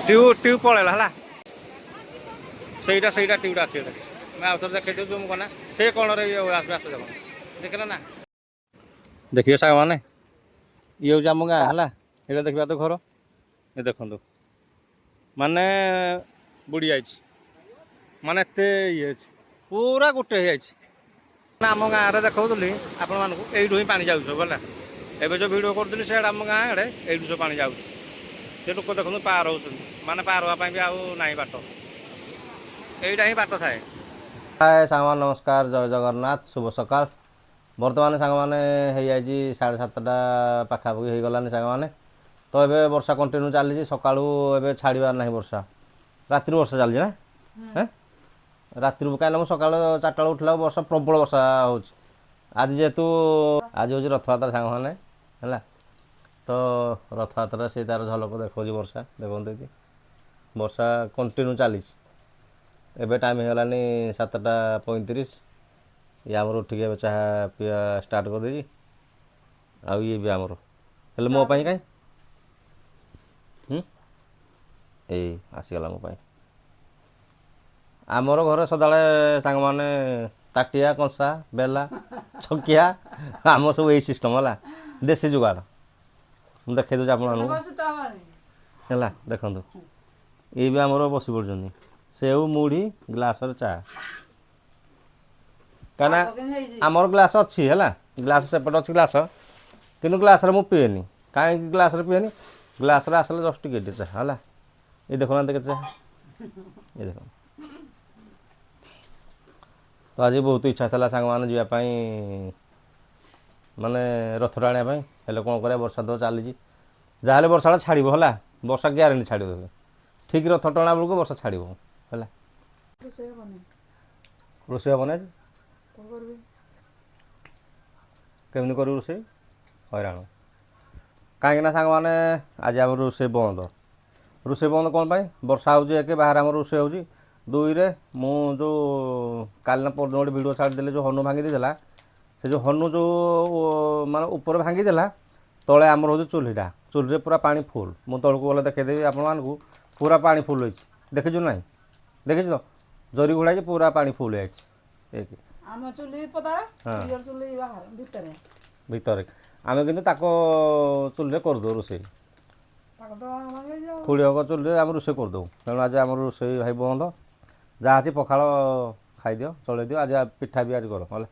Tube ପଳେଇଲା ହେଲା ସେଇଟା ଟ୍ୟୁବ୍ଟା ଅଛି ଏଇଟା ମୁଁ ଆଉ ଥରେ ଦେଖେଇ ଦେଉଛି ମୁଁ କନା ସେ କଣରେ ଇଏ ଆସ ଦେଖ ଦେଖିଲ ନା ଦେଖିବେ ସାଙ୍ଗମାନେ ଇଏ ହେଉଛି ଆମ ଗାଁ ହେଲା ଏଇଟା ଦେଖିବା ତ ଘର ଏ ଦେଖନ୍ତୁ ମାନେ ବୁଡ଼ି ଯାଇଛି ମାନେ ଏତେ ଇଏ ଅଛି ପୁରା ଗୋଟେ ହେଇଯାଇଛି ଆମ ଗାଁରେ ଦେଖାଉଥିଲି ଆପଣମାନଙ୍କୁ ଏଇଠୁ ହିଁ ପାଣି ଯାଉଛି ସବୁ ହେଲା ଏବେ ଯେଉଁ ଭିଡ଼ିଓ କରୁଥିଲି ସେଇଟା ଆମ ଗାଁ ଆଡ଼େ ଏଇଠୁ ସବୁ ପାଣି ଯାଉଛି ସେ ଲୋକ ଦେଖନ୍ତୁ ପାର ହେଉଛନ୍ତି ମାନେ ପାର ହେବା ପାଇଁ ବି ଆଉ ନାହିଁ ବାଟ ଏଇଟା ହିଁ ବାଟ ଥାଏ। ହାଏ ସାଙ୍ଗମାନେ ନମସ୍କାର ଜୟ ଜଗନ୍ନାଥ ଶୁଭ ସକାଳ ବର୍ତ୍ତମାନ ସାଙ୍ଗମାନେ ହେଇଯାଇଛି 7:30 ପାଖାପାଖି ହେଇଗଲାନି ସାଙ୍ଗମାନେ ତ ଏବେ ବର୍ଷା କଣ୍ଟିନ୍ୟୁ ଚାଲିଛି ସକାଳୁ ଏବେ ଛାଡ଼ିବାର ନାହିଁ ବର୍ଷା ରାତିରୁ ବର୍ଷା ଚାଲିଛି ନା ରାତିରୁ କାହିଁକିନା ମୁଁ ସକାଳ 4ଟା ବେଳେ ଉଠିଲା ବର୍ଷା ପ୍ରବଳ ବର୍ଷା ହେଉଛି ଆଜି ଯେହେତୁ ଆଜି ହେଉଛି ରଥଯାତ୍ରା ସାଙ୍ଗମାନେ ହେଲା ତ ରଥଯାତ୍ରା ସେ ତା'ର ଝଲକ ଦେଖାଉଛି ବର୍ଷା ଦେଖନ୍ତୁ ଏଠି ବର୍ଷା କଣ୍ଟିନ୍ୟୁ ଚାଲିଛି ଏବେ ଟାଇମ୍ ହେଇଗଲାନି 7:35 ଇଏ ଆମର ଉଠିକି ଏବେ ଚାହା ପିଇବା ଷ୍ଟାର୍ଟ କରିଦେଇଛି ଆଉ ଇଏ ବି ଆମର ହେଲେ ମୋ ପାଇଁ କାହିଁ ଏଇ ଆସିଗଲା ମୋ ପାଇଁ ଆମର ଘରେ ସଦାବେଳେ ସାଙ୍ଗମାନେ ତାଟିଆ କଂସା ବେଲା ଛକିଆ ଆମ ସବୁ ଏଇ ସିଷ୍ଟମ୍ ହେଲା ଦେଶୀ ଯୁଗାଡ଼ ମୁଁ ଦେଖାଇ ଦେଉଛି ଆପଣମାନଙ୍କୁ ହେଲା ଦେଖନ୍ତୁ ଇଏ ବି ଆମର ବସି ପଡ଼ୁଛନ୍ତି ସେଉ ମୁଢ଼ି ଗ୍ଲାସରେ ଚା କାହିଁକିନା ଆମର ଗ୍ଲାସ୍ ଅଛି ହେଲା ଗ୍ଲାସ୍ ସେପଟେ ଅଛି ଗ୍ଲାସ୍ କିନ୍ତୁ ଗ୍ଲାସ୍ରେ ମୁଁ ପିଏନି କାହିଁକି ଗ୍ଲାସ୍ରେ ପିଏନି ଗ୍ଲାସ୍ରେ ଆସିଲେ ଜଷ୍ଟ ଟିକେ ଟିକେ ଚାହା ହେଲା ଏ ଦେଖୁନାହାନ୍ତି କେତେ ଚାହା ଏ ଦେଖ ତ ଆଜି ବହୁତ ଇଚ୍ଛା ଥିଲା ସାଙ୍ଗମାନେ ଯିବା ପାଇଁ ମାନେ ରଥ ଟାଣିବା ପାଇଁ ହେଲେ କ'ଣ କରିବା ବର୍ଷା ତ ଚାଲିଛି ଯାହାହେଲେ ବର୍ଷାଟା ଛାଡ଼ିବ ହେଲା ବର୍ଷା ଗ୍ୟାରେଣ୍ଟି ଛାଡ଼ିବ ଠିକ୍ ରଥ ଟଣା ବେଳକୁ ବର୍ଷା ଛାଡ଼ିବ ହେଲା ରୋଷେଇ ହେବ ନା କେମିତି କରିବୁ ରୋଷେଇ ହଇରାଣ କାହିଁକିନା ସାଙ୍ଗମାନେ ଆଜି ଆମର ରୋଷେଇ ବନ୍ଦ କ'ଣ ପାଇଁ ବର୍ଷା ହେଉଛି ଏକେ ବାହାରେ ଆମର ରୋଷେଇ ହେଉଛି ଦୁଇରେ ମୁଁ ଯେଉଁ କାଲିନା ପରଦିନ ଗୋଟେ ଭିଡ଼ିଓ ଛାଡ଼ିଦେଲି ଯେଉଁ ହନୁ ଭାଙ୍ଗି ଦେଇଥିଲା ସେ ଯେଉଁ ହନୁ ଯେଉଁ ମାନେ ଉପରେ ଭାଙ୍ଗିଦେଲା ତଳେ ଆମର ହେଉଛି ଚୁଲିରେ ପୁରା ପାଣି ଫୁଲ୍ ମୁଁ ତଳକୁ ଗଲେ ଦେଖାଇଦେବି ଆପଣମାନଙ୍କୁ ପୁରା ପାଣି ଫୁଲ୍ ହେଇଛି ଦେଖିଛୁ ନାହିଁ ଦେଖିଛୁ ତ ଜରି ଘୋଡ଼ା ହେଇଛି ପୁରା ପାଣି ଫୁଲ୍ ହେଇଛି ଭିତରେ ଆମେ କିନ୍ତୁ ତାକୁ ଚୁଲିରେ କରିଦେଉ ରୋଷେଇ ଖୁଡ଼ିଙ୍କ ଚୁଲିରେ ଆମେ ରୋଷେଇ କରିଦେଉ ତେଣୁ ଆଜି ଆମର ରୋଷେଇ ଭାଇ ବନ୍ଦ ଯାହା ଅଛି ପଖାଳ ଖାଇଦିଅ ଚଳେଇ ଦିଅ ଆଜି ପିଠା ବି ଆଜି କର ହେଲା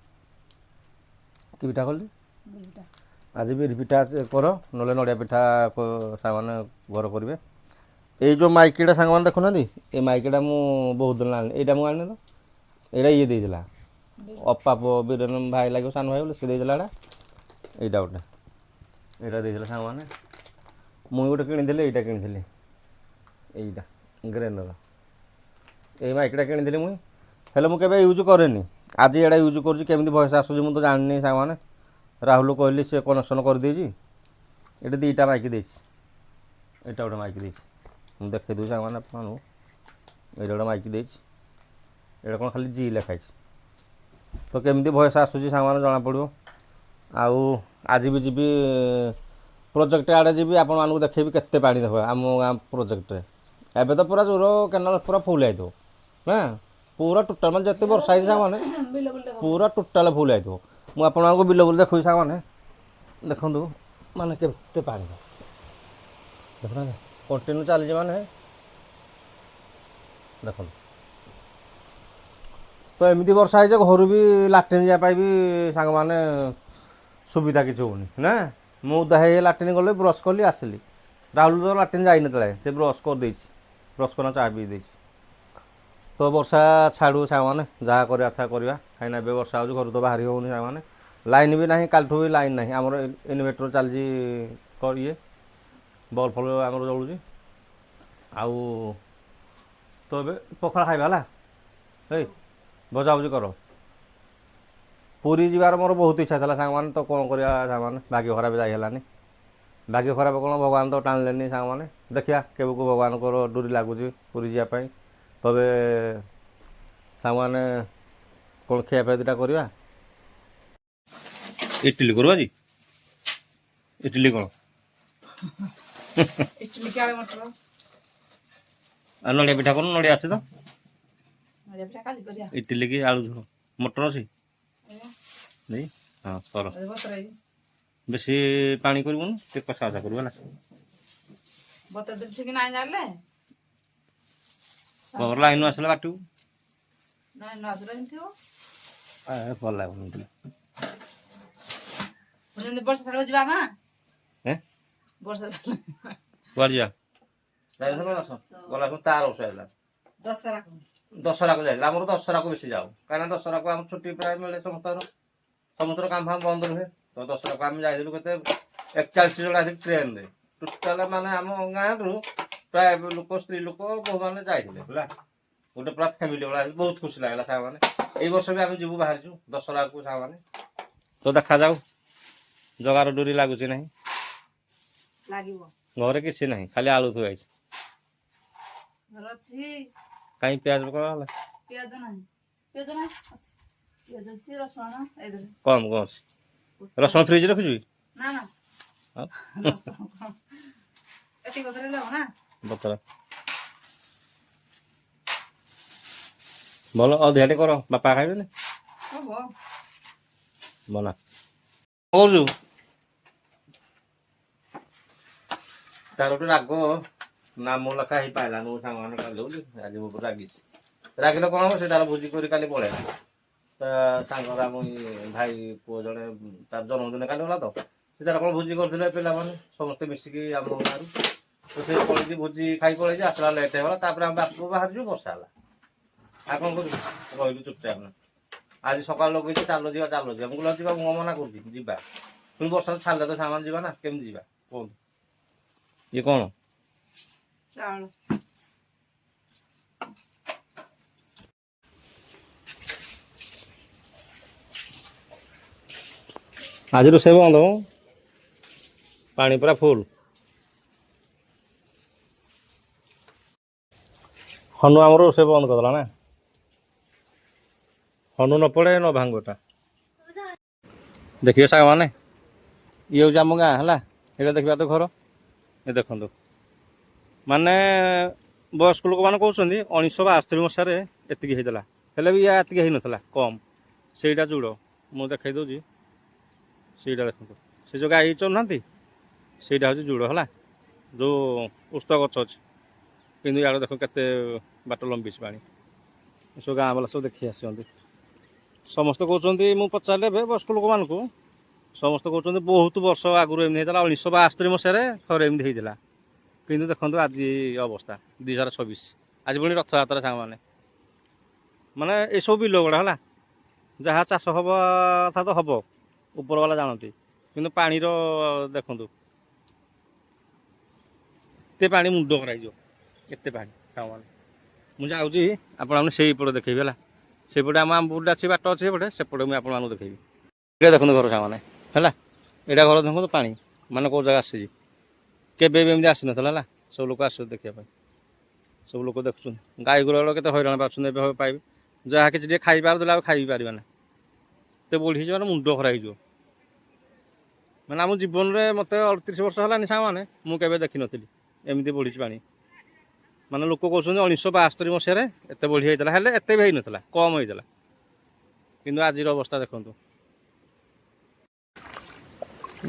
କି ପିଠା କଲି ଆଜି ବିରି ପିଠା କର ନହେଲେ ନଡ଼ିଆ ପିଠା ସାଙ୍ଗମାନେ ଘର କରିବେ ଏଇ ଯେଉଁ ମାଇକିଟା ସାଙ୍ଗମାନେ ଦେଖୁନାହାନ୍ତି ଏ ମାଇକିଟା ମୁଁ ବହୁତ ଦିନ ଆଣିଲି ଏଇଟା ମୁଁ ଆଣିନି ତ ଏଇଟା ଇଏ ଦେଇଥିଲା ଅପା ପୁଅ ବିରେନ ଭାଇ ଲାଗିବ ସାନ ଭାଇ ବୋଲି ସେ ଦେଇଥିଲା ଏଇଟା ଗୋଟେ ଏଇଟା ଦେଇଥିଲା ସାଙ୍ଗମାନେ ମୁଁ ଗୋଟେ କିଣିଥିଲି ଏଇଟା କିଣିଥିଲି ଏଇଟା ଗ୍ରେନର ଏଇ ମାଇକିଟା କିଣିଥିଲି ମୁଇଁ ହେଲେ ମୁଁ କେବେ ୟୁଜ୍ କରେନି ଆଜି ଏଇଟା ୟୁଜ୍ କରୁଛି କେମିତି ଭଏସ୍ ଆସୁଛି ମୁଁ ତ ଜାଣିନି ସାଙ୍ଗମାନେ ରାହୁଲ କହିଲି ସେ କନେକ୍ସନ୍ କରିଦେଇଛି ଏଇଟା ଦୁଇଟା ମାଇକି ଦେଇଛି ଏଇଟା ଗୋଟେ ମାଇକି ଦେଇଛି ମୁଁ ଦେଖାଇ ଦେଉଛି ସାଙ୍ଗମାନେ ଆପଣଙ୍କୁ ଏଇଟା ଗୋଟେ ମାଇକି ଦେଇଛି ଏଇଟା କ'ଣ ଖାଲି ଜି ଲେଖା ହେଇଛି ତ କେମିତି ଭଏସ୍ ଆସୁଛି ସାଙ୍ଗମାନେ ଜଣାପଡ଼ିବ ଆଉ ଆଜି ବି ଯିବି ପ୍ରୋଜେକ୍ଟ ଆଡ଼େ ଯିବି ଆପଣମାନଙ୍କୁ ଦେଖେଇବି କେତେ ପାଣି ଦେବ ଆମ ଗାଁ ପ୍ରୋଜେକ୍ଟରେ ଏବେ ତ ପୁରା ଜୋର କେନାଲ ପୁରା ଫୁଲ୍ ହେଇଥିବ ନା ପୁରା ଟୋଟାଲ ମାନେ ଯେତେ ବର୍ଷା ହେଇଛି ସାଙ୍ଗମାନେ ପୁରା ଟୋଟାଲ ଫୁଲ୍ ହେଇଥିବ ମୁଁ ଆପଣଙ୍କୁ ବିଲ ବୁଲି ଦେଖୁଛି ସାଙ୍ଗମାନେ ଦେଖନ୍ତୁ ମାନେ କେତେ ପାଣି ଦେଖୁନାହାନ୍ତି କଣ୍ଟିନ୍ୟୁ ଚାଲିଛି ମାନେ ଦେଖନ୍ତୁ ତ ଏମିତି ବର୍ଷା ହେଇছে ଘରୁ ବି ଲାଟ୍ରିନ୍ ଯିବା ପାଇଁ ବି ସାଙ୍ଗମାନେ ସୁବିଧା କିଛି ହେଉନି ନା ମୁଁ ଓଦା ହେଇ ଲାଟ୍ରିନ୍ ଗଲି ବ୍ରସ୍ କଲି ଆସିଲି ରାହୁଲ ତ ଲାଟ୍ରିନ୍ ଯାଇନଥିଲା ସେ ବ୍ରସ୍ କରିଦେଇଛି ବ୍ରସ୍ କରିନା ଚା ପିଇ ଦେଇଛି ତ ବର୍ଷା ଛାଡ଼ୁ ସାଙ୍ଗମାନେ ଯାହା କରିବା କଥା କରିବା କାହିଁକିନା ଏବେ ବର୍ଷା ହେଉଛି ଘରୁ ତ ବାହାରି ହେଉନି ସାଙ୍ଗମାନେ ଲାଇନ୍ ବି ନାହିଁ କାଲିଠୁ ବି ଲାଇନ୍ ନାହିଁ ଆମର ଇନଭର୍ଟର ଚାଲିଛି ଇଏ ବଲ୍ବ ଫଲ୍ ଆମର ଜଳୁଛି ଆଉ ତ ଏବେ ପଖାଳ ଖାଇବା ହେଲା ଏଇ ଭଜାଭୁଜି କର ପୁରୀ ଯିବାର ମୋର ବହୁତ ଇଚ୍ଛା ଥିଲା ସାଙ୍ଗମାନେ ତ କ'ଣ କରିବା ସାଙ୍ଗମାନେ ଭାଗ୍ୟ ଖରାପ ଯାଇ ହେଲାନି ଭାଗ୍ୟ ଖରାପ କ'ଣ ଭଗବାନ ତ ଟାଣିଲେନି ସାଙ୍ଗମାନେ ଦେଖିବା କେବେକୁ ଭଗବାନଙ୍କର ଡୋରି ଲାଗୁଛି ପୁରୀ ଯିବା ପାଇଁ ତବେ ସାଙ୍ଗମାନେ କ'ଣ ଖିଆପିଆ ଦୁଇଟା କରିବା ଇଟିଲି କରୁ ଆଜି ଇଟିଲି କ'ଣ ଆଉ ନଡ଼ିଆ ପିଠା କରୁନୁ ନଡ଼ିଆ ଅଛି ତ ନଡ଼ିଆ ପିଠା କାଲି କରିବା ଇଟିଲି କି ଆଳୁ ଝୋଳ ମଟର ଅଛି ନେଇ ହଁ କର ବତୁରେଇବି ବେଶୀ ପାଣି କରିବୁନି ଟିକେ କଷା କଷା କରିବୁ ହେଲା ବତୁରେଇ ଦେବି ଠିକ ନାଇଁ ଜାଣିଲେ ଘର ଲାଇନ ଆସିଲେ ବାଟିବୁ ନାଇଁ ନଜର ଏମିତି ଥିବ ଭଲ ଲାଗୁନି ଯେମିତି ବର୍ଷା ଛାଡିବ ଯିବା ମା ବର୍ଷା ଛାଡିଲେ କୁଆଡେ ଯିବା ଗଲା ତାର ବର୍ଷ ହେଲା ଦଶହରାକୁ ଯାଇଥିଲା ଆମର ଦଶହରାକୁ ବେଶୀ ଯାଉ କାହିଁକିନା ଦଶହରାକୁ ଆମର ଛୁଟି ପ୍ରାୟ ମିଳେ ସମସ୍ତର କାମ ଫାମ ବନ୍ଦ ରୁହେ ତ ଦଶହରାକୁ ଆମେ ଯାଇଥିଲୁ କେତେ 41 ଜଣ ଆସିକି ଟ୍ରେନରେ ଟୋଟାଲ ମାନେ ଆମ ଗାଁରୁ ପ୍ରାୟ ଲୋକ ସ୍ତ୍ରୀ ଲୋକ ବହୁମାନେ ଯାଇଥିଲେ ହେଲା ଗୋଟେ ପୁରା ଫ୍ୟାମିଲି ଭଳିଆ ବହୁତ ଖୁସି ଲାଗିଲା ସାଙ୍ଗମାନେ ଏଇ ବର୍ଷ ବି ଆମେ ଯିବୁ ବାହାରିଛୁ ଦଶହରାକୁ ସାଙ୍ଗମାନେ ତ ଦେଖାଯାଉ ଜଗାର ଡୋରି ଲାଗୁଛି ନାହିଁ ଲାଗିବ ଘରେ କିଛି ନାହିଁ ଖାଲି ଆଳୁ ଥୁଆଇଛି ଘର ଅଛି କାହିଁ ପିଆଜ କଣ ହେଲା ପିଆଜ ନାହିଁ ପିଆଜ ଅଛି ରସୁଣ ଏଇଥିରେ କମ କଣ ଅଛି ରସୁଣ ଫ୍ରିଜ ରଖିଛୁ ନା ନା ରସୁଣ କଣ ଏତିକି କଥା ହେଲେ ହବ ନା ବତରା ଭଲ ଅଧିକାଟେ କର ବାପା ଖାଇବେନି ହବ ବନା କରୁଛୁ ତାର ଗୋଟେ ରାଗ ନାମ ଲେଖା ହେଇପାରିଲା ମୋ ସାଙ୍ଗମାନେ କାଲି ଆଜି ମୋ ଉପରେ ରାଗିଛି ରାଗିଲେ କ'ଣ ହବ ସେ ତାର ଭୋଜି କରି କାଲି ପଳେଇଲା ତା ସାଙ୍ଗର ଆମ ଭାଇ ପୁଅ ଜଣେ ତାର ଜନ୍ମଦିନ କାଲି ଗଲା ତ ସେ ତାର କ'ଣ ଭୋଜି କରିଥିଲେ ପିଲାମାନେ ସମସ୍ତେ ମିଶିକି ଆମ ଗାଁରୁ ତ ସେ ପଳେଇଛି ଭୋଜି ଖାଇ ପଳେଇଛି ଆସିଲା ଲେଟ୍ ହେଇଗଲା ତାପରେ ଆମେ ବାପକୁ ବାହାରିଛୁ ବର୍ଷା ହେଲା ଆଉ କ'ଣ କରିବୁ ରହିଲୁ ଚୁପଚାପ ନା ଆଜି ସକାଳୁ ଲଗେଇଛି ଚାଲ ଯିବା ମୁଁ କହିଲି ଯିବା ମୁଁ ମନା କରୁଛି ଯିବା ପୁଣି ବର୍ଷା ଛାଡ଼ିଲେ ତ ସାମାନ ଯିବା ନା କେମିତି ଯିବା କୁହନ୍ତୁ ଇଏ କ'ଣ ଚାଉଳ ଆଜି ରୋଷେଇ ବନ୍ଦ ପାଣି ପୁରା ଫୁଲ ହନୁ ଆମର ରୋଷେଇ ବନ୍ଦ କରିଦେଲା ନା ହନୁ ନ ପଡ଼େ ନ ଭାଙ୍ଗଟା ଦେଖିବେ ସାଙ୍ଗମାନେ ଇଏ ହେଉଛି ଆମ ଗାଁ ହେଲା ଏଇଟା ଦେଖିବା ତ ଘର ଏ ଦେଖନ୍ତୁ ମାନେ ବୟସ୍କ ଲୋକମାନେ କହୁଛନ୍ତି 1972 ମସିହାରେ ଏତିକି ହେଇଥିଲା ହେଲେ ବି ୟା ଏତିକି ହେଇନଥିଲା କମ୍ ସେଇଟା ଜୁଡ଼ ମୁଁ ଦେଖାଇ ଦେଉଛି ସେଇଟା ଦେଖନ୍ତୁ ସେ ଯେଉଁ ଗାଈ ଚରୁନାହାନ୍ତି ସେଇଟା ହେଉଛି ଜୁଡ଼ ହେଲା ଯେଉଁ ଉସ୍ତ ଗଛ ଅଛି କିନ୍ତୁ ଇଆଡ଼େ ଦେଖ କେତେ ବାଟ ଲମ୍ବିଛି ପାଣି ଏସବୁ ଗାଁ ବାଲା ସବୁ ଦେଖି ଆସିଛନ୍ତି ସମସ୍ତେ କହୁଛନ୍ତି ମୁଁ ପଚାରିଲେ ଏବେ ବୟସ୍କ ଲୋକମାନଙ୍କୁ ସମସ୍ତେ କହୁଛନ୍ତି ବହୁତ ବର୍ଷ ଆଗରୁ ଏମିତି ହେଇଥିଲା 1972 ମସିହାରେ ଥରେ ଏମିତି ହେଇଥିଲା କିନ୍ତୁ ଦେଖନ୍ତୁ ଆଜି ଅବସ୍ଥା 2026 ଆଜି ପୁଣି ରଥଯାତ୍ରା ସାଙ୍ଗମାନେ ମାନେ ଏସବୁ ବିଲ ଗୁଡ଼ା ହେଲା ଯାହା ଚାଷ ହବ କଥା ତ ହବ ଉପରବାଲା ଜାଣନ୍ତି କିନ୍ତୁ ପାଣିର ଦେଖନ୍ତୁ ଏତେ ପାଣି ମୁଣ୍ଡ କରାଇଯିବ ଏତେ ପାଣି ସାଙ୍ଗମାନେ ମୁଁ ଯାଉଛି ଆପଣମାନେ ସେଇପଟେ ଦେଖେଇବି ହେଲା ସେପଟେ ଆମ ଆମ୍ବୁଟା ଅଛି ବାଟ ଅଛି ସେପଟେ ମୁଁ ଆପଣମାନଙ୍କୁ ଦେଖେଇବି ଏଇଟା ଦେଖନ୍ତୁ ଘର ସାଙ୍ଗମାନେ ହେଲା ଏଇଟା ଘର ଦେଖନ୍ତୁ ପାଣି ମାନେ କେଉଁ ଜାଗା ଆସିଛି କେବେ ବି ଏମିତି ଆସିନଥିଲା ହେଲା ସବୁ ଲୋକ ଆସୁଛନ୍ତି ଦେଖିବା ପାଇଁ ସବୁ ଲୋକ ଦେଖୁଛନ୍ତି ଗାଈ ଗୋରୁ କେତେ ହଇରାଣ ପାଉଛନ୍ତି ଏବେ ପାଇବେ ଯାହା କିଛି ଟିକେ ଖାଇପାରୁଥିଲା ଆଉ ଖାଇ ପାରିବା ନା ଏତେ ବଢ଼ି ହେଇଯିବ ମାନେ ମୁଣ୍ଡ ଖରାପ ହେଇଯିବ ମାନେ ଆମ ଜୀବନରେ ମୋତେ 38 ବର୍ଷ ହେଲାନି ସାଙ୍ଗମାନେ ମୁଁ କେବେ ଦେଖିନଥିଲି ଏମିତି ବଢ଼ିଛି ପାଣି ମାନେ ଲୋକ କହୁଛନ୍ତି 1972 ମସିହାରେ ଏତେ ବଢ଼ି ହେଇଥିଲା ହେଲେ ଏତେ ବି ହେଇନଥିଲା କମ୍ ହେଇଥିଲା କିନ୍ତୁ ଆଜିର ଅବସ୍ଥା ଦେଖନ୍ତୁ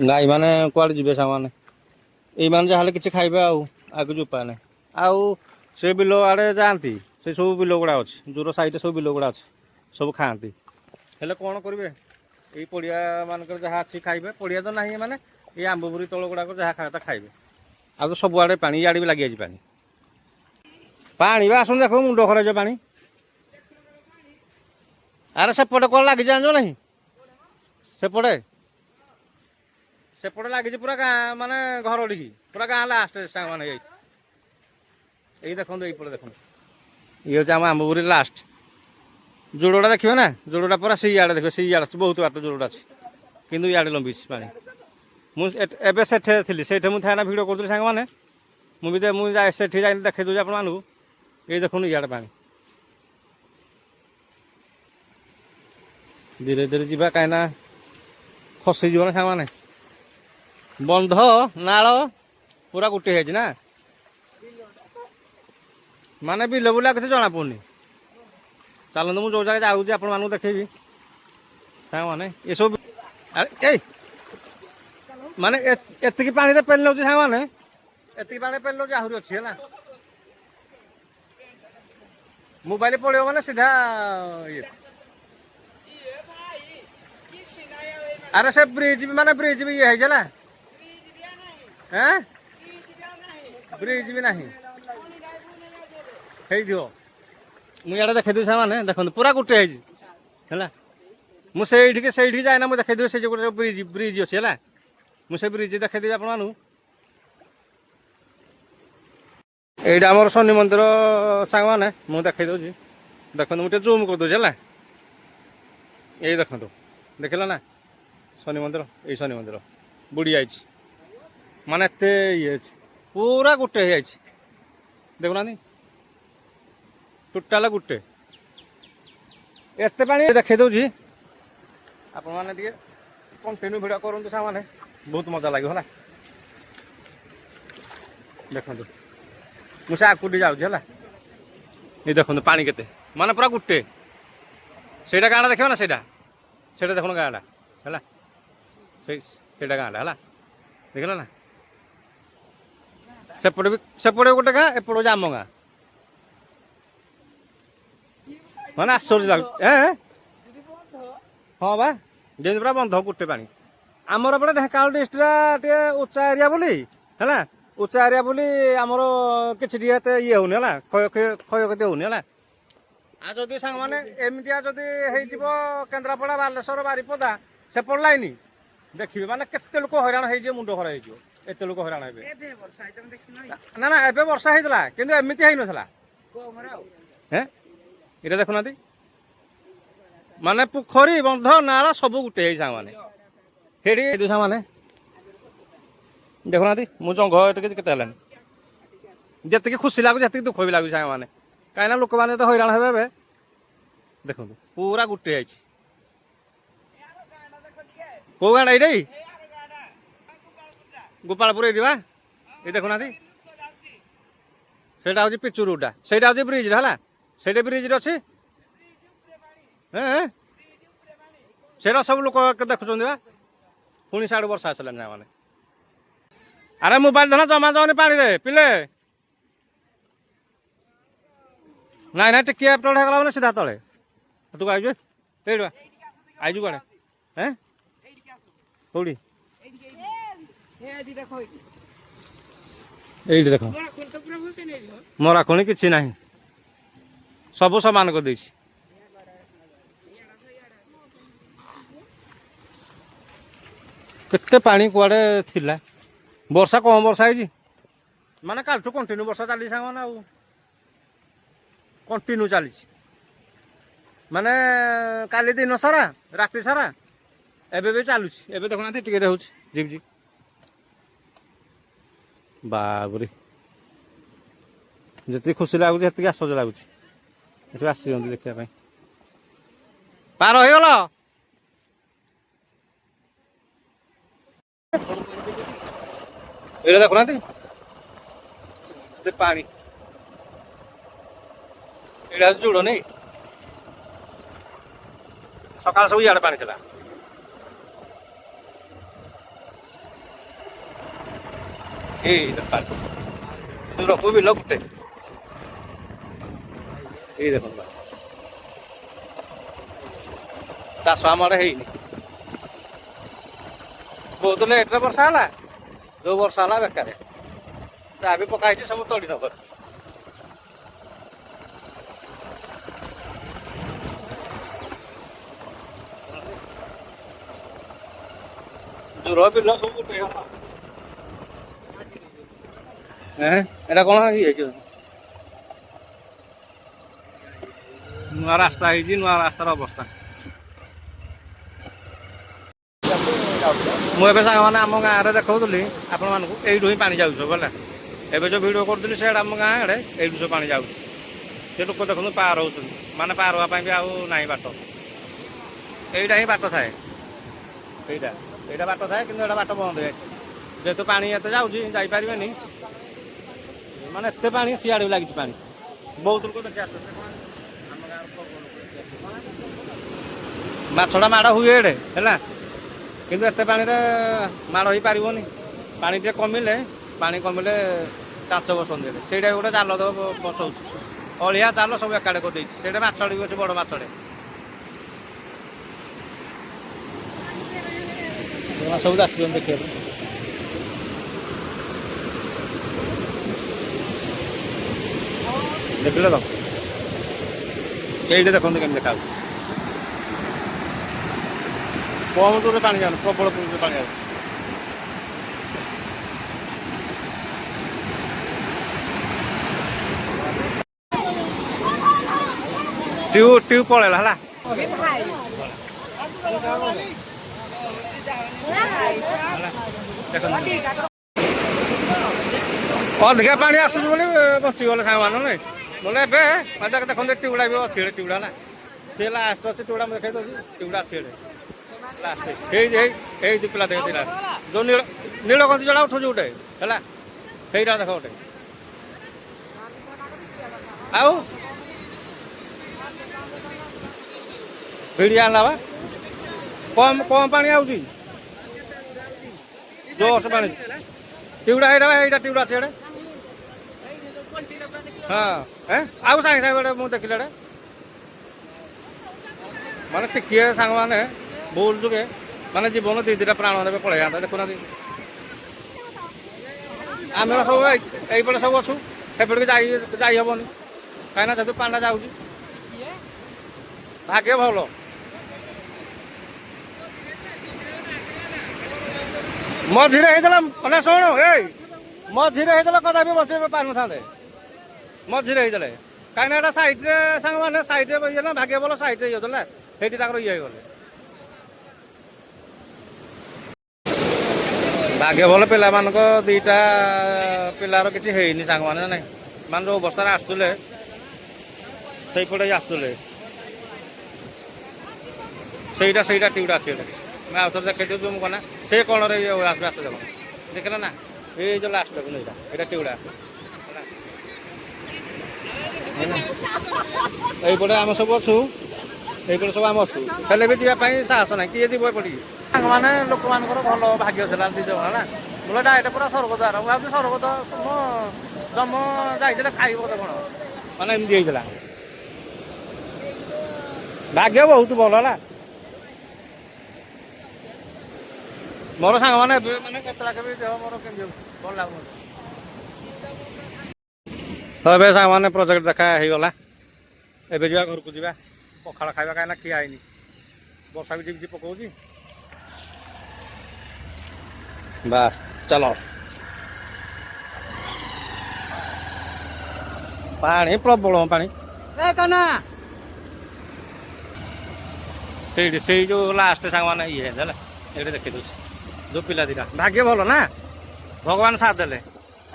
ଗାଈମାନେ କୁଆଡ଼େ ଯିବେ ସାଙ୍ଗମାନେ ଏଇମାନେ ଯାହା ହେଲେ କିଛି ଖାଇବେ ଆଉ କିଛି ଉପାୟ ନାହିଁ ଆଉ ସେ ବିଲ ଆଡ଼େ ଯାଆନ୍ତି ସେ ସବୁ ବିଲ ଗୁଡ଼ା ଅଛି ଦୂର ସାଇଡ଼ରେ ସବୁ ବିଲ ଗୁଡ଼ା ଅଛି ସବୁ ଖାଆନ୍ତି ହେଲେ କ'ଣ କରିବେ ଏଇ ପଡ଼ିଆ ମାନଙ୍କରେ ଯାହା ଅଛି ଖାଇବେ ପଡ଼ିଆ ତ ନାହିଁ ମାନେ ଏଇ ଆମ୍ବବୁରି ତଳ ଗୁଡ଼ାକ ଯାହା ଖାଇବା ଖାଇବେ ଆଉ ତ ସବୁଆଡ଼େ ପାଣି ଇଆଡ଼େ ବି ଲାଗିଯାଇଛି ପାଣି ପାଣି ବା ଆସନ୍ତୁ ଦେଖ ମୁଣ୍ଡ ଖରାପ ହେଇଯିବ ପାଣି ଆରେ ସେପଟେ କ'ଣ ଲାଗିଛି ଜାଣିଛ ନାହିଁ ସେପଟେ ଲାଗିଛି ପୁରା ଗାଁ ମାନେ ଘର ଟିକି ପୁରା ଗାଁ ଲାଷ୍ଟ ସାଙ୍ଗମାନେ ଯାଇଛି ଏଇ ଦେଖନ୍ତୁ ଏଇପଟେ ଦେଖନ୍ତୁ ଇଏ ହେଉଛି ଆମ ଆମ୍ବବୁରି ଲାଷ୍ଟ ଯୋଡ଼ଟା ଦେଖିବେ ନା ଯୋଡ଼ଟା ପୁରା ସେଇ ଇଆଡ଼େ ଦେଖିବେ ସେଇ ଇଆଡ଼େ ଅଛି ବହୁତ ବାଟ ଯୋଡ଼ଟା ଅଛି କିନ୍ତୁ ଇଆଡ଼େ ଲମ୍ବିଛି ପାଣି ମୁଁ ଏବେ ସେଠି ଥିଲି ସେଇଠି ମୁଁ ଥାଇନା ଭିଡ଼ିଓ କରୁଥିଲି ସାଙ୍ଗମାନେ ମୁଁ ଯାଏ ସେଠି ଯାଇକି ଦେଖାଇ ଦେଉଛି ଆପଣମାନଙ୍କୁ ଏଇ ଦେଖନ୍ତୁ ଇଆଡ଼େ ପାଣି ଧୀରେ ଧୀରେ ଯିବା କାହିଁକିନା ଖସିଯିବ ନା ସାଙ୍ଗମାନେ ବନ୍ଧ ନାଳ ପୁରା ଗୋଟିଏ ହେଇଛି ନା ମାନେ ବିଲ ବୁଲା କିଛି ଜଣା ପଡ଼ୁନି। ଚାଲନ୍ତୁ ମୁଁ ଯେଉଁ ଜାଗା ଯାଉଛି ଆପଣମାନଙ୍କୁ ଦେଖେଇବି ସାଙ୍ଗମାନେ ଏସବୁ। ଆରେ ଏଇ ମାନେ ଏତିକି ପାଣିରେ ପେଲି ନେଉଛି ସାଙ୍ଗମାନେ, ଏତିକି ପାଣିରେ ପେଲି ନେଉଛି, ଆହୁରି ଅଛି ହେଲା। ମୋବାଇଲ ପଳେଇବ ମାନେ ସିଧା ଇଏ। ଆରେ ସେ ବ୍ରିଜ ବି ମାନେ ବ୍ରିଜ ବି ଇଏ ହେଇଛି ହେଲା। ବ୍ରିଜ ବି ନାହିଁ ହେଇଥିବ। ମୁଁ ଇଆଡ଼େ ଦେଖେଇଦେବି ସାଙ୍ଗମାନେ ଦେଖନ୍ତୁ ପୁରା ଗୋଟେ ହେଇଛି ହେଲା। ମୁଁ ସେଇଠିକି ଯାଏନା, ମୁଁ ଦେଖେଇଦେବି ସେଇ ଗୋଟେ ବ୍ରିଜ ଅଛି ହେଲା। ମୁଁ ସେ ବ୍ରିଜ ଦେଖେଇଦେବି ଆପଣମାନଙ୍କୁ। ଏଇଟା ଆମର ଶନି ମନ୍ଦିର ସାଙ୍ଗମାନେ, ମୁଁ ଦେଖେଇ ଦେଉଛି ଦେଖନ୍ତୁ। ମୁଁ ଟିକେ ଜୁମ୍ କରିଦେଉଛି ହେଲା। ଏଇ ଦେଖନ୍ତୁ ଦେଖିଲ ନା ଶନି ମନ୍ଦିର, ଏଇ ଶନି ମନ୍ଦିର ବୁଡ଼ି ଯାଇଛି। ମାନେ ଏତେ ଇଏ ଅଛି, ପୁରା ଗୋଟେ ହେଇଯାଇଛି ଦେଖୁନାହାନ୍ତି, ଟୋଟାଲ ଗୋଟେ। ଏତେ ପାଣି ଦେଖେଇ ଦେଉଛି, ଆପଣମାନେ ଟିକେ କଣ୍ଟିନ୍ୟୁ ଭିଡ଼ିଓ କରନ୍ତୁ ସାଙ୍ଗମାନେ, ବହୁତ ମଜା ଲାଗିବ ହେଲା। ଦେଖନ୍ତୁ ମୁଁ ସେ ଆଗକୁ ଟିକେ ଯାଉଛି ହେଲା। ଏଇ ଦେଖନ୍ତୁ ପାଣି କେତେ, ମାନେ ପୁରା ଗୋଟେ। ସେଇଟା ଗାଁଟା ଦେଖିବ ନା, ସେଇଟା ଦେଖୁନ ଗାଁଟା ହେଲା। ସେଇଟା ଗାଁଟା ହେଲା, ଦେଖିଲ ନା। ସେପଟେ ଗୋଟେ ଗାଁ, ଏପଟେ ହେଉଛି ଆମ ଗାଁ। ମାନେ ଆଶ୍ଚର୍ଯ୍ୟ ଲାଗୁଛି। ହଁ ବା, ଯେମିତି ପୁରା ବନ୍ଧ ଗୋଟେ ପାଣି। ଆମର ଏପଟେ ଢେଙ୍କାନାଳ ଡିଷ୍ଟ୍ରିକ୍ଟଟା ଟିକେ ଉଚ୍ଚା ଏରିଆ ବୋଲି ହେଲା। ଉଚ୍ଚା ଏରିଆ ବୋଲି ଆମର କିଛି ଟିକେ ଏତେ ଇଏ ହଉନି ହେଲା, କ୍ଷୟକ୍ଷତି ହଉନି ହେଲା। ଆଉ ଯଦି ସାଙ୍ଗମାନେ ଏମିତିଆ ଯଦି ହେଇଯିବ କେନ୍ଦ୍ରାପଡ଼ା, ବାଲେଶ୍ୱର, ବାରିପଦା ସେପଟ ଲାଇନି, ଦେଖିବେ ମାନେ କେତେ ଲୋକ ହଇରାଣ ହେଇଯିବେ, ମୁଣ୍ଡ ଖରାପ ହେଇଯିବ। ଏତେ ଲୋକ ହଇରାଣ ହେବେ। ନା ନା ଏବେ ବର୍ଷା ହେଇଥିଲା, କିନ୍ତୁ ଏମିତି ହେଇନଥିଲା। ଏଇଟା ଦେଖୁନାହାନ୍ତି, ମାନେ ପୋଖରୀ, ବନ୍ଧ, ନାଳ ସବୁ ଗୋଟେ ହେଇ ସାଙ୍ଗମାନେ ସେଇଠି ସାଙ୍ଗମାନେ ଦେଖୁନାହାନ୍ତି। ମୁଁ ଜଙ୍ଘ ଏତେ କେତେ ହେଲାଣି। ଯେତିକି ଖୁସି ଲାଗୁଛି ସେତିକି ଦୁଃଖ ବି ଲାଗୁଛି ସାଙ୍ଗମାନେ, କାହିଁକିନା ଲୋକମାନେ ତ ହଇରାଣ ହେବେ ଏବେ। ଦେଖନ୍ତୁ ପୁରା ଗୋଟେ ଯାଇଛି। କୋଉ ଗାଁଟା ଏଇଟା? ଗୋପାଳପୁର ହେଇଥିବା। ଏଇ ଦେଖୁନାହାନ୍ତି, ସେଇଟା ହଉଛି ପିଚୁ ରୋଡଟା, ସେଇଟା ହଉଛି ବ୍ରିଜଟା ହେଲା। ସେଇଟା ବ୍ରିଜରେ ଅଛି। ସେଇଟା ସବୁ ଲୋକ ଦେଖୁଛନ୍ତି ବା। ପୁଣି ସିଆଡୁ ବର୍ଷା ଆସିଲାଣି ସାଙ୍ଗମାନେ। ଆରେ ମୋବାଇଲ ଧର, ଜମା ଯାଉନି ପାଣିରେ ପିଲେ। ନାଇଁ ନାଇଁ ଟିକେ ଏପଟ ହେଇଗଲା ମାନେ ସିଧା ତଳେ। ତୁ ଆଇଛୁ ଏଇଠି ଆଇଛୁ କୁଆଡେ? କୋଉଠି? ଏଇଠି ଦେଖ, ମରା ଖୋଣି କିଛି ନାହିଁ, ସବୁ ସମାନ କରିଦେଇଛି। କେତେ ପାଣି କୁଆଡେ ଥିଲା। ବର୍ଷା କମ ବର୍ଷା ହେଇଛି, ମାନେ କାଲିଠୁ କଣ୍ଟିନ୍ୟୁ ବର୍ଷା ଚାଲିଛି ସାଙ୍ଗମାନେ। ଆଉ କଣ୍ଟିନ୍ୟୁ ଚାଲିଛି, ମାନେ କାଲି ଦିନ ସାରା, ରାତି ସାରା, ଏବେ ବି ଚାଲୁଛି। ଏବେ ଦେଖୁନାହାନ୍ତି ଟିକେ ହଉଛି ଝିପ୍ ଝିପ୍। ବାବରେ, ଯେତିକି ଖୁସି ଲାଗୁଛି ସେତିକି ଆଶ୍ଚର୍ଯ୍ୟ ଲାଗୁଛି। ଏସବୁ ଆସିଛନ୍ତି ଦେଖିବା ପାଇଁ। ପାର ହେଇଗଲ। ଏଇଟା ଦେଖୁନାହାନ୍ତି ପାଣି, ଏଇଟା ହଉଛି ଜୁଡ ନାଇଁ। ସକାଳ ସବୁ ଇଆଡେ ପାଣି ଥିଲା। ଏଇ ଦୂରକୁ ବିଲ ଗୋଟେ। ଏଇ ଦେଖନ୍ତୁ ଚାଷ ଆମ ଆଡେ ହେଇନି। ବହୁତ ଲେଟରେ ବର୍ଷା ହେଲା, ଯୋଉ ବର୍ଷା ହେଲା ବେକାରେ। ଯାହା ବି ପକା ହେଇଛି ସବୁ ତଳି ନଗର। ଜୋର ବିଲ ସବୁ ଗୋଟେ ହେଇଗଲା। ଏଇଟା କଣ ହେଇଛି? ନୂଆ ରାସ୍ତା ହେଇଛି, ନୂଆ ରାସ୍ତାର ଅବସ୍ଥା। ମୁଁ ଏବେ ସାଙ୍ଗମାନେ ଆମ ଗାଁରେ ଦେଖାଉଥିଲି ଆପଣମାନଙ୍କୁ, ଏଇଠୁ ହିଁ ପାଣି ଯାଉଛି ସବୁ ହେଲା। ଏବେ ଯେଉଁ ଭିଡ଼ିଓ କରୁଥିଲି ସେଇଟା ଆମ ଗାଁ ଆଡ଼େ, ଏଇଠୁ ସବୁ ପାଣି ଯାଉଛି। ସେ ଲୋକ ଦେଖନ୍ତୁ ପାର ହେଉଛନ୍ତି, ମାନେ ପାର ହେବା ପାଇଁ ବି ଆଉ ନାହିଁ ବାଟ। ଏଇଟା ହିଁ ବାଟ ଥାଏ, ଏଇଟା ବାଟ ଥାଏ, କିନ୍ତୁ ଏଇଟା ବାଟ ବନ୍ଦ ହେଇଯାଇଛି। ଯେହେତୁ ପାଣି ଏତେ ଯାଉଛି ଯାଇପାରିବେନି, ମାନେ ଏତେ ପାଣି ସିଆଡ଼େ ବି ଲାଗିଛି ପାଣି। ବହୁତ ଲୋକ ଦେଖି ଆସୁଛନ୍ତି ମାଛଟା ମାଡ଼ ହୁଏ ଏଡ଼େ ହେଲା, କିନ୍ତୁ ଏତେ ପାଣିରେ ମାଡ଼ ହେଇପାରିବନି। ପାଣି ଟିକେ କମିଲେ ଚାଷ ବସନ୍ତି ଏଠି। ସେଇଟା ଗୋଟେ ଜାଲ ବସଉଛି, ଅଳିଆ ଜାଲ ସବୁ ଏକାଡ଼େ କରିଦେଇଛି। ସେଇଟା ମାଛଟେ ବି ଅଛି, ବଡ଼ ମାଛଟେ। ସବୁ ଆସିଛନ୍ତି ଦେଖିବାକୁ। ଦେଖିଲେ ତ ଏଇଠି ଦେଖନ୍ତୁ କେମିତି ଦେଖାଯାଉଛି। କମ ଦୂରରେ ପାଣି ଯାଉନି, ପ୍ରବଳ ଦୂରରେ ପାଣି ଯାଉଛି। ଟ୍ୟୁବ୍ ପଳେଇଲା ହେଲା। ଅଧିକା ପାଣି ଆସୁଛି ବୋଲି ବଞ୍ଚିଗଲେ ସାଙ୍ଗମାନେ ନାଇଁ, ନହେଲେ ଏବେ ଦେଖନ୍ତୁ ଟ୍ୟୁବଟା ବି ଅଛି ଏଠି। ଟ୍ୟୁବଟା ହେଲା ସେ ଲାଷ୍ଟ ଅଛି, ଟ୍ୟୁବଟା ମୁଁ ଦେଖେଇ ଦେଉଛି। ଟ୍ୟୁବଟା ଅଛି ଏଠି ଲାଷ୍ଟ। ଏଇ ଦୁଇ ପିଲା ଦେଖେ ଲାଷ୍ଟ ଯେଉଁ ନୀଳକଣ୍ଠି ଜଳା ଉଠୁଛି ଗୋଟେ ହେଲା, ସେଇଟା ଦେଖ ଗୋଟେ। ଆଉ ଭିଡ଼ି ଆଣିଲା ବା, କମ ପାଣି ଆଉଛି, ଜୋରସେ ପାଣି। ଟ୍ୟୁବଟା ଏଇଟା ଟ୍ୟୁବଟା ଅଛି ଏଡ଼େ। ହଁ ଆଉ ସାଙ୍ଗେ ଗୋଟେ ମୁଁ ଦେଖିଲି ଏଡ଼େ ମାନେ ଟିକିଏ ସାଙ୍ଗମାନେ ଭୁଲ ଯୁଗେ ମାନେ ଜୀବନ ଦି ଦିଟା ପ୍ରାଣ ନେବେ ପଳେଇ ଯାଆନ୍ତା। ଦେଖୁନାହାନ୍ତି ଆମେ ସବୁ ଏଇପଟେ ସବୁ ଅଛୁ, ସେପଟିକି ଯାଇ ହେବନି କାହିଁକିନା ଯେହେତୁ ପାଣିଟା ଯାଉଛି। ଭାଗ୍ୟ ଭଲ। ମଝିରେ ହେଇଥିଲା ମାନେ ଶୁଣୁ, ମଝିରେ ହେଇଥିଲା କଦାପି ବଞ୍ଚେଇ ପାରିନଥାନ୍ତେ। ମଝିରେ ହେଇଥିଲେ କାହିଁକିନା ଏଇଟା ସାଇଡରେ ସାଙ୍ଗମାନେ ସାଇଡରେ ଇଏ ନା, ଭାଗ୍ୟ ଭଲ ସାଇଡରେ ଇଏ ହେଉଥିଲା, ସେଇଠି ତାଙ୍କର ଇଏ ହେଇଗଲେ। ଭାଗ୍ୟ ଭଲ ପିଲାମାନଙ୍କ ଦିଟା ପିଲାର କିଛି ହେଇନି ସାଙ୍ଗମାନେ ନାଇଁ, ମାନେ ଯେଉଁ ଅବସ୍ଥାରେ ଆସୁଥିଲେ ସେଇପଟେ ଆସୁଥିଲେ। ସେଇଟା ଟ୍ୟୁବଟା ଅଛି ଏଠି। ମୁଁ ଆଉ ଥରେ ଦେଖେଇ ଦେଉଛି। ମୁଁ କନା ସେ କଣରେ ଆସ୍ତେ ଦେଖ, ଦେଖିଲ ନା ଏଇ ଯେଉଁ ଲାଷ୍ଟ ଦେଖୁନ, ଏଇଟା ଟ୍ୟୁବଟା এইপଟେ ଆମେ ସବୁ ଅଛୁ, এইପଟେ ସବୁ ଆମେ ଅଛୁ, ହେଲେ ବି ଯିବା ପାଇଁ ସାହସ ନାହିଁ। କିଏ ଯିବ ଏପଟିକି? ସାଙ୍ଗମାନେ ଲୋକମାନଙ୍କର ଭଲ ଭାଗ୍ୟ ଥିଲା ଦି ଜଣ ହେଲା, ବୋଲେ ଡାଇରେକ୍ଟ ପୁରା ସ୍ୱର୍ଗଦ୍ୱାର। ମୁଁ ଭାବୁଛି ସ୍ୱର୍ଗଦ୍ୱାର ଜମ ଯାଇଥିଲେ ଖାଇବ ବୋଧେ କଣ, ମାନେ ଏମିତି ହେଇଥିଲା। ଭାଗ୍ୟ ବହୁତ ଭଲ ହେଲା। ମୋର ସାଙ୍ଗମାନେ ଏବେ ମାନେ କେତେଟା କେବେ ଦେହ ମୋର କେମିତି ହେଉଛି, ଭଲ ଲାଗୁନି। ତ ଏବେ ସାଙ୍ଗମାନେ ପ୍ରୋଜେକ୍ଟ ଦେଖା ହେଇଗଲା। ଏବେ ଯିବା ଘରକୁ ଯିବା, ପଖାଳ ଖାଇବା, କାହିଁକିନା ଖିଆ ହେଇନି। ବର୍ଷା ବି ଝିପଝିପ ପକଉଛି। ବାସ୍ ଚାଲ। ପାଣି ପ୍ରବଳ ପାଣି। ସେଇଠି ସେଇ ଯେଉଁ ଲାଷ୍ଟ ସାଙ୍ଗମାନେ ଇଏ ହେଲା, ଏଇଠି ଦେଖି ଦେଉଛି ଯେଉଁ ପିଲା ଦିଟା। ଭାଗ୍ୟ ଭଲ ନା, ଭଗବାନ ସାଥ ଦେଲେ।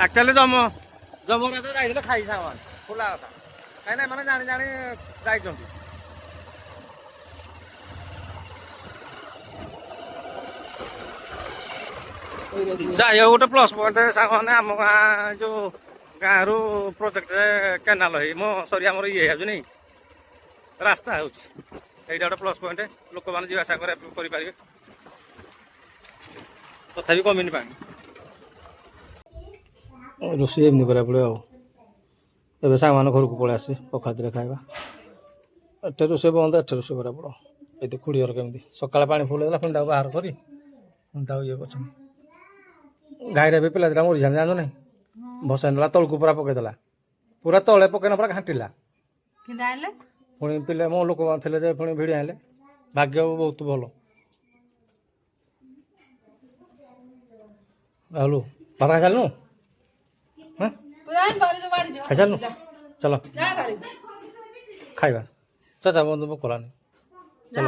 ଆକ୍ଚୁଆଲି ଯମରାଜ ଯାଇଥିଲେ ଖାଇ ସାଙ୍ଗମାନେ, ଖୋଲା କଥା। କାହିଁକିନା ଏମାନେ ଜାଣି ଯାଇଛନ୍ତି। ଯାଇ ହଉ ଗୋଟେ ପ୍ଲସ୍ ପଏଣ୍ଟ ସାଙ୍ଗମାନେ, ଆମ ଗାଁ ଯେଉଁ ଗାଁରୁ ପ୍ରୋଜେକ୍ଟରେ କେନାଲ ହେଇ ଆମର ଇଏ ହେଇଯାଉଛି ନାଇଁ, ରାସ୍ତା ହେଉଛି। এইটা ଗୋଟେ ପ୍ଲସ୍ ପଏଣ୍ଟ, ଲୋକମାନେ ଯିବା ଆସିବା କରିପାରିବେ। ତଥାପି କମିନି ପାଣି। ରୋଷେଇ ଏମିତି କରିବାକୁ ପଡ଼ିବ ଆଉ। ଏବେ ସାଙ୍ଗମାନେ ଘରକୁ ପଳେଇ ଆସିବେ, ପଖାଳ ଦିଟା ଖାଇବା। ଏଠି ରୋଷେଇ ବନ୍ଦ, ଏଠି ରୋଷେଇ କରିବାକୁ ପଡ଼ିବ। ଏଠି ଖୁଡ଼ିଘର କେମିତି ସକାଳେ ପାଣି ଫୁଲ ହେଇଗଲା, ପୁଣି ତାକୁ ବାହାର କରି ପୁଣି ତାକୁ ଇଏ କରୁଛନ୍ତି। ଗାଈରେ ବି ପିଲା ଦିଟା ମରିଯାନ୍ତି, ଜାଣିଛୁ ନାହିଁ। ଭସାଇ ଦେଲା ତଳକୁ ପୁରା ପକେଇଦେଲା, ପୁରା ତଳେ ପକେଇନା ପୁରା ଘାଣ୍ଟିଲା। ପୁଣି ପିଲା ମୋ ଲୋକମାନେ ଥିଲେ ଯେ ପୁଣି ଭିଡ଼ି ଆଣିଲେ। ଭାଗ୍ୟ ବହୁତ ଭଲ। ରାହୁଲ ଭାତ ଖାଇସାରିଲୁ? ଖାଇସାରିଲୁ? ଚାଲ ଖାଇବା। ଚାଚା ବନ୍ଧୁ ଭୋକ କଲାନି, ଚାଲ।